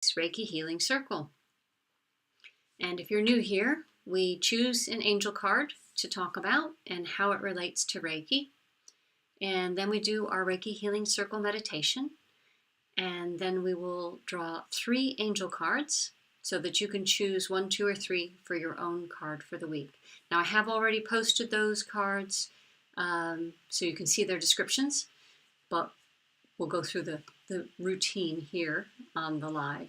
Reiki Healing Circle. And if you're new here, we choose an angel card to talk about and how it relates to Reiki. And then we do our Reiki Healing Circle meditation. And then we will draw 3 angel cards so that you can choose 1, 2, or 3 for your own card for the week. Now, I have already posted those cards so you can see their descriptions, but we'll go through the routine here on the live.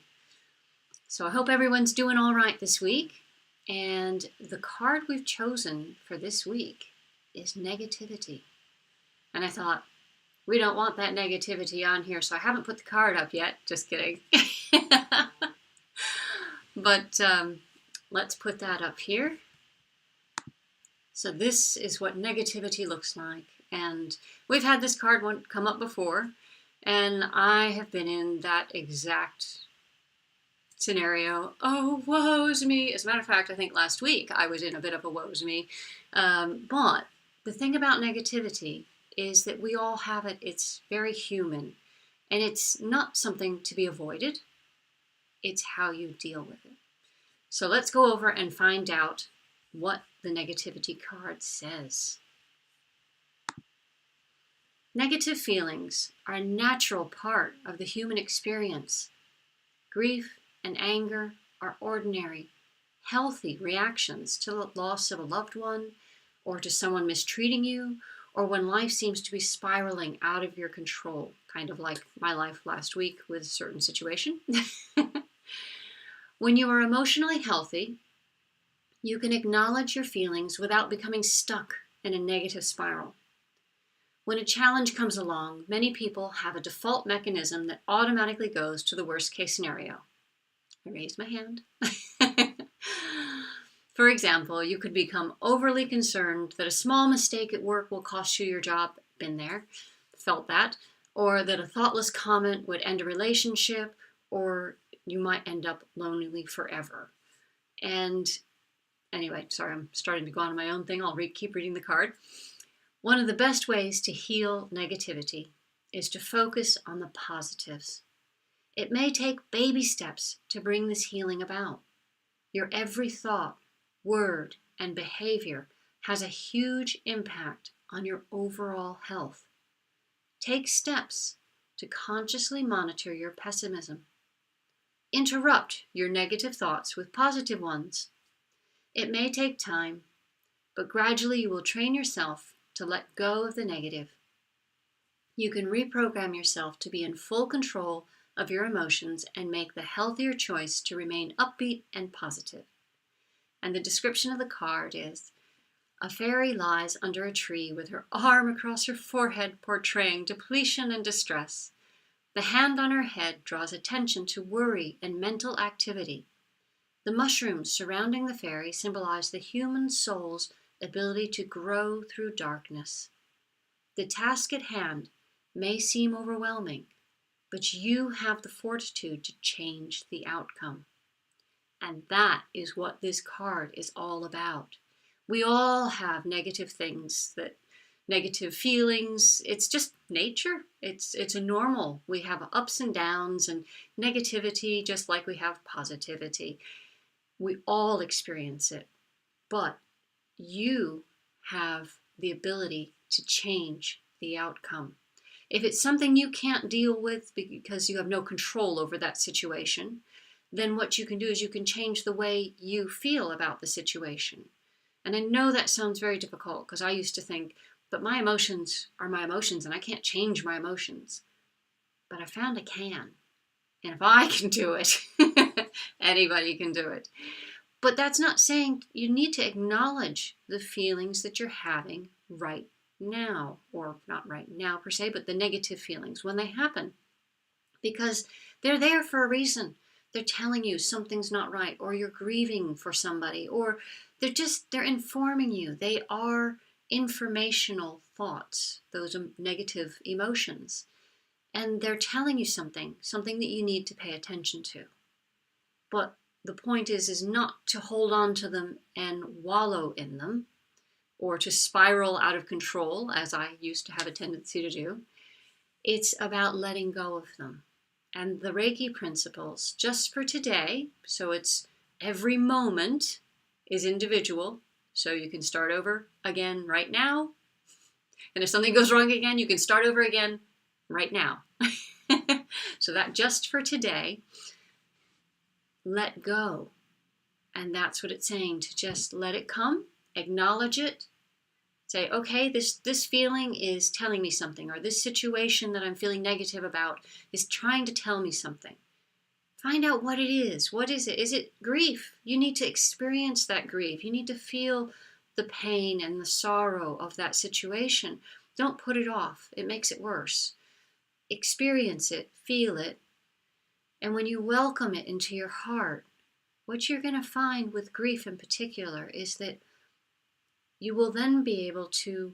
So I hope everyone's doing all right this week. And the card we've chosen for this week is negativity. And I thought, we don't want that negativity on here, so I haven't put the card up yet. Just kidding. But let's put that up here. So this is what negativity looks like. And we've had this card come up before, and I have been in that exact scenario. Oh, woe's me. As a matter of fact, I think last week I was in a bit of a woe's me. But the thing about negativity is that we all have it. It's very human, and it's not something to be avoided. It's how you deal with it. So let's go over and find out what the negativity card says. Negative feelings are a natural part of the human experience. Grief and anger are ordinary, healthy reactions to the loss of a loved one, or to someone mistreating you, or when life seems to be spiraling out of your control, kind of like my life last week with a certain situation. When you are emotionally healthy, you can acknowledge your feelings without becoming stuck in a negative spiral. When a challenge comes along, many people have a default mechanism that automatically goes to the worst case scenario. I raised my hand. For example, you could become overly concerned that a small mistake at work will cost you your job. Been there, felt that. Or that a thoughtless comment would end a relationship, or you might end up lonely forever. And anyway, sorry, I'm starting to go on my own thing. I'll keep reading the card. One of the best ways to heal negativity is to focus on the positives. It may take baby steps to bring this healing about. Your every thought, word, and behavior has a huge impact on your overall health. Take steps to consciously monitor your pessimism. Interrupt your negative thoughts with positive ones. It may take time, but gradually you will train yourself to let go of the negative. You can reprogram yourself to be in full control of your emotions and make the healthier choice to remain upbeat and positive. And the description of the card is, a fairy lies under a tree with her arm across her forehead portraying depletion and distress. The hand on her head draws attention to worry and mental activity. The mushrooms surrounding the fairy symbolize the human soul's ability to grow through darkness. The task at hand may seem overwhelming, but you have the fortitude to change the outcome. And that is what this card is all about. We all have negative things, negative feelings. It's just nature. It's a normal. We have ups and downs and negativity just like we have positivity. We all experience it. But you have the ability to change the outcome. If it's something you can't deal with because you have no control over that situation, then what you can do is you can change the way you feel about the situation. And I know that sounds very difficult because I used to think, but my emotions are my emotions and I can't change my emotions. But I found I can. And if I can do it, anybody can do it. But that's not saying you need to acknowledge the feelings that you're having right now, or not right now per se, but the negative feelings when they happen, because they're there for a reason. They're telling you something's not right, or you're grieving for somebody, or they're informing you. They are informational thoughts, those negative emotions, and they're telling you something that you need to pay attention to. But the point is not to hold on to them and wallow in them, or to spiral out of control, as I used to have a tendency to do. It's about letting go of them And the Reiki principles, just for today, so it's every moment is individual, so you can start over again right now. And if something goes wrong again, you can start over again right now. So that just for today, let go. And that's what it's saying, to just let it come, acknowledge it, say, okay, this feeling is telling me something, or this situation that I'm feeling negative about is trying to tell me something. Find out what it is. What is it? Is it grief? You need to experience that grief. You need to feel the pain and the sorrow of that situation. Don't put it off. It makes it worse. Experience it, feel it. And when you welcome it into your heart, what you're going to find with grief in particular is that you will then be able to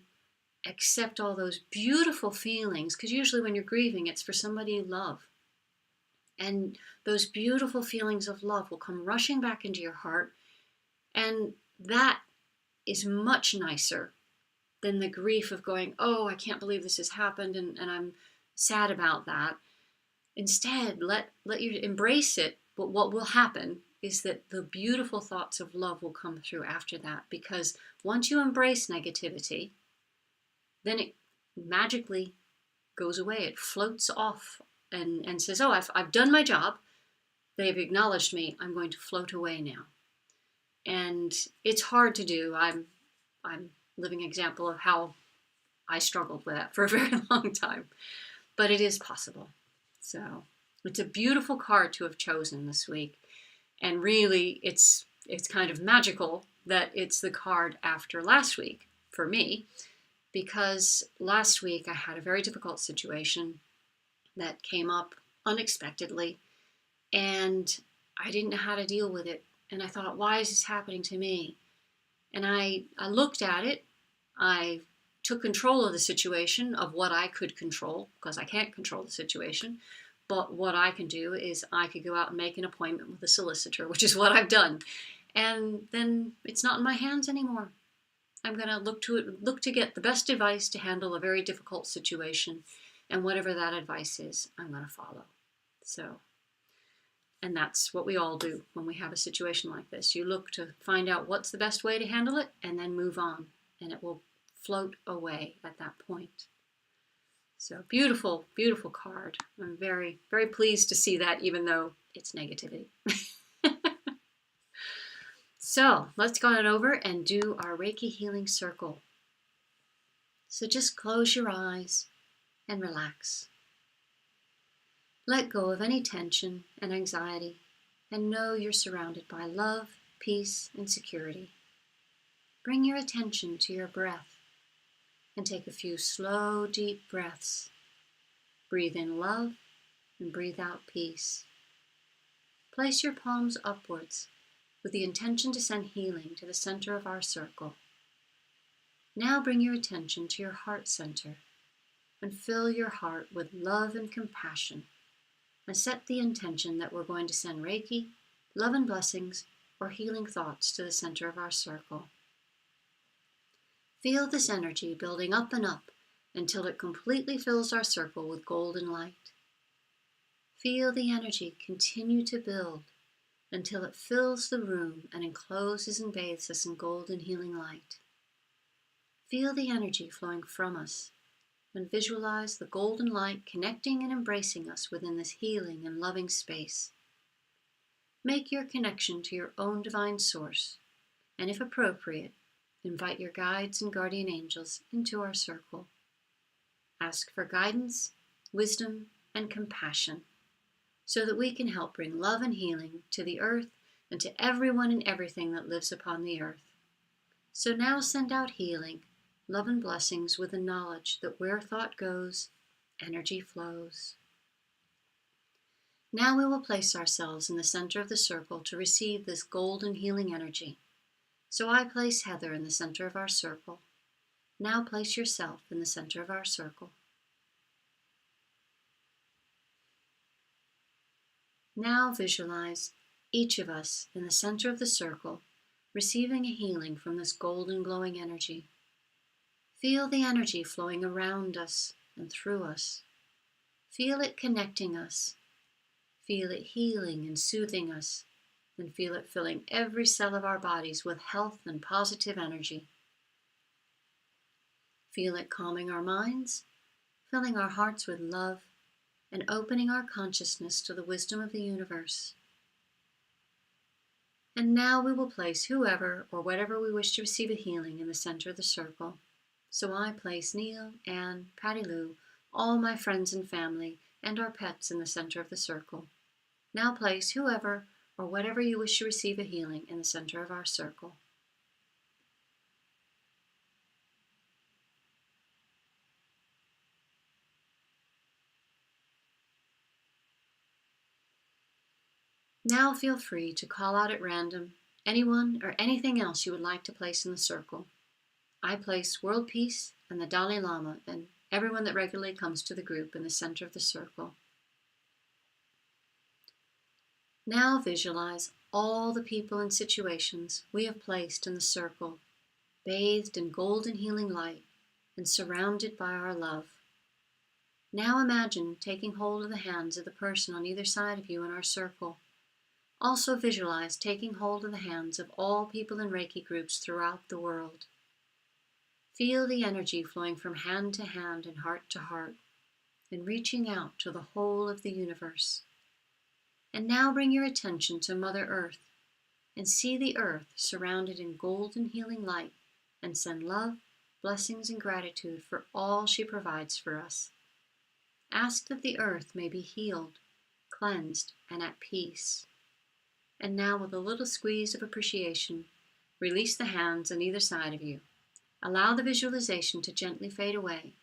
accept all those beautiful feelings, because usually when you're grieving, it's for somebody you love. And those beautiful feelings of love will come rushing back into your heart, and that is much nicer than the grief of going, oh, I can't believe this has happened, and I'm sad about that. Instead, let you embrace it, but what will happen is that the beautiful thoughts of love will come through after that, because once you embrace negativity, then it magically goes away. It floats off and says, oh, I've done my job. They've acknowledged me. I'm going to float away now. And it's hard to do. I'm a living example of how I struggled with that for a very long time. But it is possible. So it's a beautiful card to have chosen this week. And really, it's kind of magical that it's the card after last week for me, because last week I had a very difficult situation that came up unexpectedly, and I didn't know how to deal with it. And I thought, why is this happening to me? And I looked at it. I took control of the situation, of what I could control, because I can't control the situation. But what I can do is I could go out and make an appointment with a solicitor, which is what I've done. And then it's not in my hands anymore. I'm going to look to get the best advice to handle a very difficult situation. And whatever that advice is, I'm going to follow. So, and that's what we all do when we have a situation like this. You look to find out what's the best way to handle it, and then move on. And it will float away at that point. So beautiful, beautiful card. I'm very, very pleased to see that, even though it's negativity. So let's go on over and do our Reiki Healing Circle. So just close your eyes and relax. Let go of any tension and anxiety, and know you're surrounded by love, peace, and security. Bring your attention to your breath and take a few slow, deep breaths. Breathe in love and breathe out peace. Place your palms upwards with the intention to send healing to the center of our circle. Now bring your attention to your heart center and fill your heart with love and compassion, and set the intention that we're going to send Reiki, love and blessings, or healing thoughts to the center of our circle. Feel this energy building up and up until it completely fills our circle with golden light. Feel the energy continue to build until it fills the room and encloses and bathes us in golden healing light. Feel the energy flowing from us, and visualize the golden light connecting and embracing us within this healing and loving space. Make your connection to your own divine source, and if appropriate, invite your guides and guardian angels into our circle. Ask for guidance, wisdom, and compassion, so that we can help bring love and healing to the earth and to everyone and everything that lives upon the earth. So now send out healing, love and blessings with the knowledge that where thought goes, energy flows. Now we will place ourselves in the center of the circle to receive this golden healing energy. So I place Heather in the center of our circle. Now place yourself in the center of our circle. Now visualize each of us in the center of the circle, receiving a healing from this golden glowing energy. Feel the energy flowing around us and through us. Feel it connecting us Feel it healing and soothing us, and feel it filling every cell of our bodies with health and positive energy. Feel it calming our minds, filling our hearts with love, and opening our consciousness to the wisdom of the universe. And now we will place whoever or whatever we wish to receive a healing in the center of the circle. So I place Neil, Anne, Patty Lou, all my friends and family, and our pets in the center of the circle. Now place whoever or whatever you wish to receive a healing in the center of our circle. Now feel free to call out at random anyone or anything else you would like to place in the circle. I place World Peace and the Dalai Lama and everyone that regularly comes to the group in the center of the circle. Now visualize all the people and situations we have placed in the circle, bathed in golden healing light and surrounded by our love. Now imagine taking hold of the hands of the person on either side of you in our circle. Also visualize taking hold of the hands of all people in Reiki groups throughout the world. Feel the energy flowing from hand to hand and heart to heart, and reaching out to the whole of the universe. And now bring your attention to Mother Earth, and see the earth surrounded in golden healing light, and send love, blessings, and gratitude for all she provides for us. Ask that the earth may be healed, cleansed, and at peace. And now, with a little squeeze of appreciation, release the hands on either side of you. Allow the visualization to gently fade away,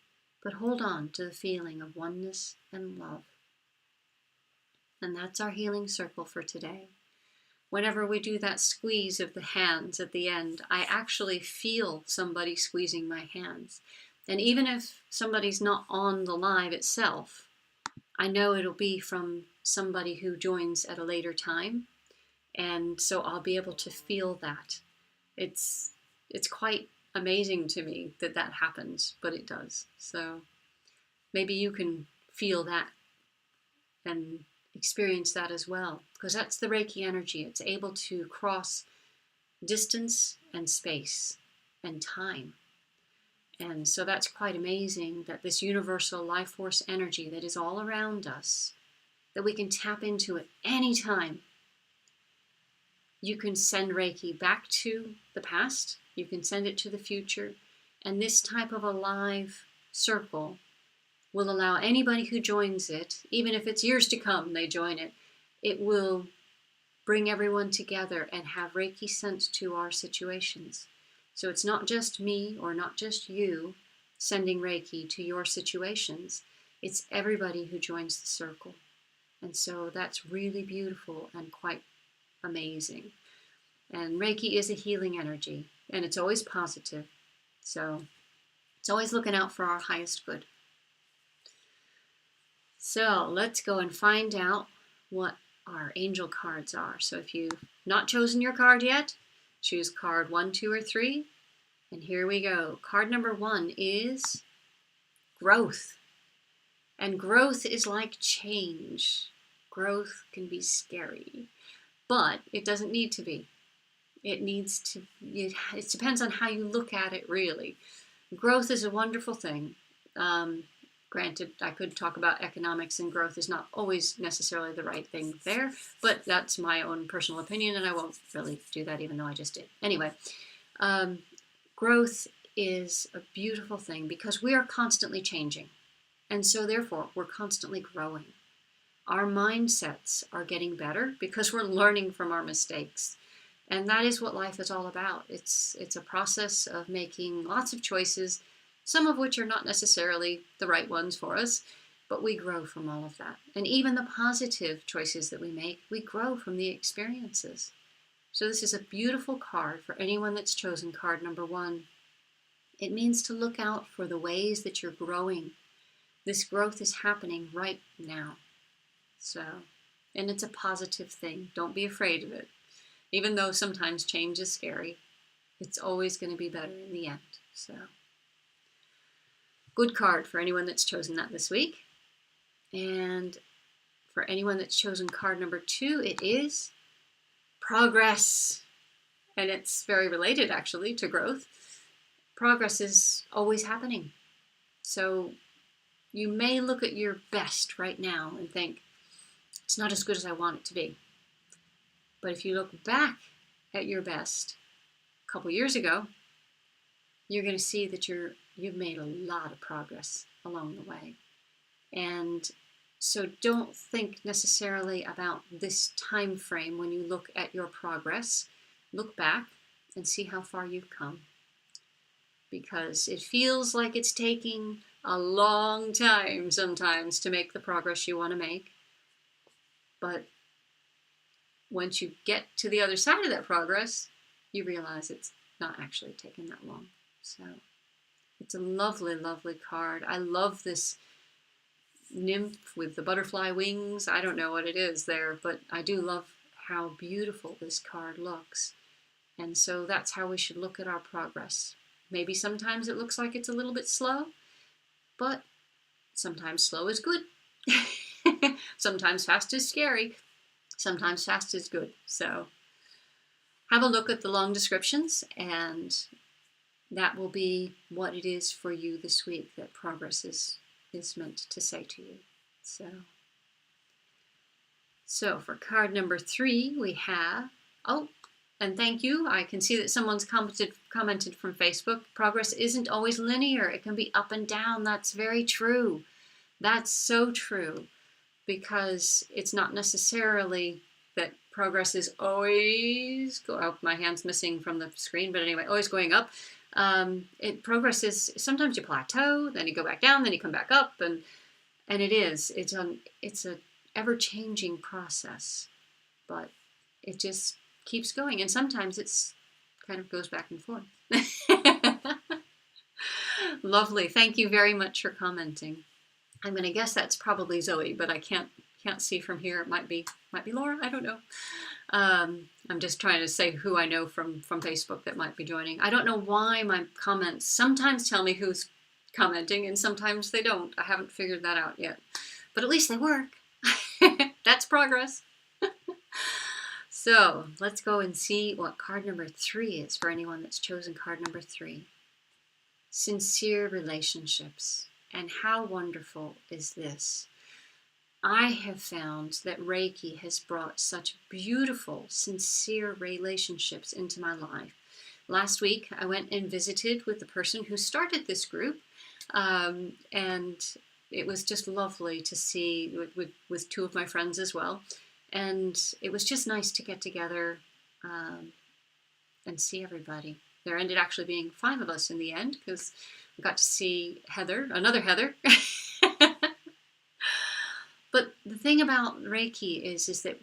but hold on to the feeling of oneness and love. And that's our healing circle for today. Whenever we do that squeeze of the hands at the end, I actually feel somebody squeezing my hands. And even if somebody's not on the live itself, I know it'll be from somebody who joins at a later time. And so I'll be able to feel that. It's quite amazing to me that that happens, but it does. So maybe you can feel that and experience that as well, because that's the Reiki energy. It's able to cross distance and space and time. And so that's quite amazing, that this universal life force energy that is all around us, that we can tap into at any time. You can send Reiki back to the past, you can send it to the future, and this type of a live circle will allow anybody who joins it, even if it's years to come they join it, it will bring everyone together and have Reiki sent to our situations. So it's not just me or not just you sending Reiki to your situations, it's everybody who joins the circle. And so that's really beautiful and quite amazing. And Reiki is a healing energy, and it's always positive. So it's always looking out for our highest good. So let's go and find out what our angel cards are. So if you've not chosen your card yet, choose card 1, 2, or 3. And here we go. Card number 1 is growth. And growth is like change. Growth can be scary, but it doesn't need to be. It depends on how you look at it, really. Growth is a wonderful thing. Granted, I could talk about economics, and growth is not always necessarily the right thing there, but that's my own personal opinion, and I won't really do that, even though I just did. Anyway, growth is a beautiful thing because we are constantly changing, and so therefore we're constantly growing. Our mindsets are getting better because we're learning from our mistakes. And that is what life is all about. It's a process of making lots of choices, some of which are not necessarily the right ones for us, but we grow from all of that. And even the positive choices that we make, we grow from the experiences. So this is a beautiful card for anyone that's chosen card number 1. It means to look out for the ways that you're growing. This growth is happening right now. So, and it's a positive thing. Don't be afraid of it. Even though sometimes change is scary, it's always going to be better in the end. So, good card for anyone that's chosen that this week. And For anyone that's chosen card number 2, it is progress. And it's very related, actually, to growth. Progress is always happening. So you may look at your best right now and think, it's not as good as I want it to be. But if you look back at your best a couple years ago, you're going to see that you've made a lot of progress along the way. And so don't think necessarily about this time frame when you look at your progress. Look back and see how far you've come. Because it feels like it's taking a long time sometimes to make the progress you want to make. But once you get to the other side of that progress, you realize it's not actually taken that long. So it's a lovely, lovely card. I love this nymph with the butterfly wings. I don't know what it is there, but I do love how beautiful this card looks. And so that's how we should look at our progress. Maybe sometimes it looks like it's a little bit slow, but sometimes slow is good. Sometimes fast is scary. Sometimes fast is good. So have a look at the long descriptions, and that will be what it is for you this week that progress is meant to say to you. So for card number 3, we have, and thank you. I can see that someone's commented from Facebook. Progress isn't always linear. It can be up and down. That's very true. That's so true, because it's not necessarily that progress is always my hand's missing from the screen, but anyway, always going up. Progress is, sometimes you plateau, then you go back down, then you come back up, and it's a ever-changing process, but it just keeps going, and sometimes it's kind of goes back and forth. Lovely. Thank you very much for commenting. I'm going to guess that's probably Zoe, but I can't see from here. It might be Laura. I don't know. I'm just trying to say who I know from Facebook that might be joining. I don't know why my comments sometimes tell me who's commenting and sometimes they don't. I haven't figured that out yet, but at least they work. That's progress. So let's go and see what card number 3 is for anyone that's chosen card number 3. Sincere relationships. And how wonderful is this? I have found that Reiki has brought such beautiful, sincere relationships into my life. Last week, I went and visited with the person who started this group, and it was just lovely to see with 2 of my friends as well. And it was just nice to get together and see everybody. There ended actually being 5 of us in the end, because we got to see another Heather. But the thing about Reiki is that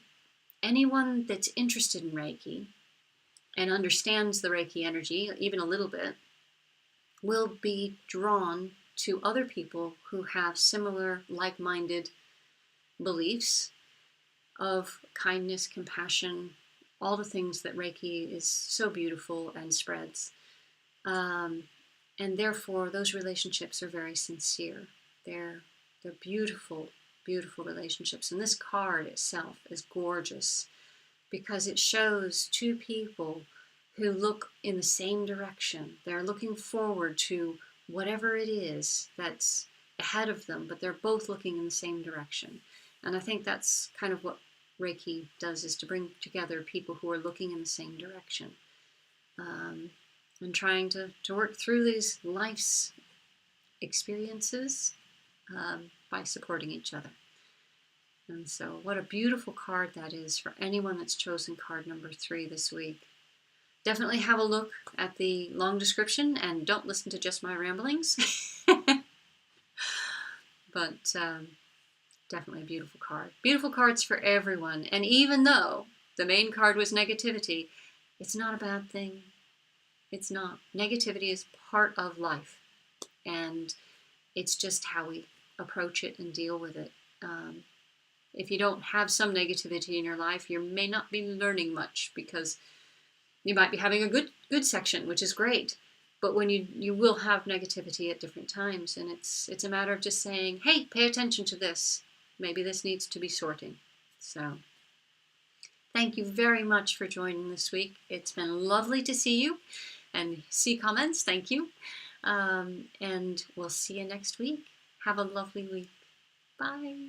anyone that's interested in Reiki and understands the Reiki energy, even a little bit, will be drawn to other people who have similar, like-minded beliefs of kindness, compassion, all the things that Reiki is so beautiful and spreads. And therefore, those relationships are very sincere. They're beautiful, beautiful relationships. And this card itself is gorgeous because it shows 2 people who look in the same direction. They're looking forward to whatever it is that's ahead of them, but they're both looking in the same direction. And I think that's kind of what Reiki does, is to bring together people who are looking in the same direction, and trying to work through these life's experiences by supporting each other. And so what a beautiful card that is for anyone that's chosen card number 3 this week. Definitely have a look at the long description and don't listen to just my ramblings. But definitely a beautiful card. Beautiful cards for everyone. And even though the main card was negativity, it's not a bad thing. It's not. Negativity is part of life. And it's just how we approach it and deal with it. If you don't have some negativity in your life, you may not be learning much, because you might be having a good section, which is great. But when you will have negativity at different times, and it's a matter of just saying, hey, pay attention to this. maybe this needs to be sorting. So thank you very much for joining this week. It's been lovely to see you and see comments. Thank you. And we'll see you next week. Have a lovely week. Bye.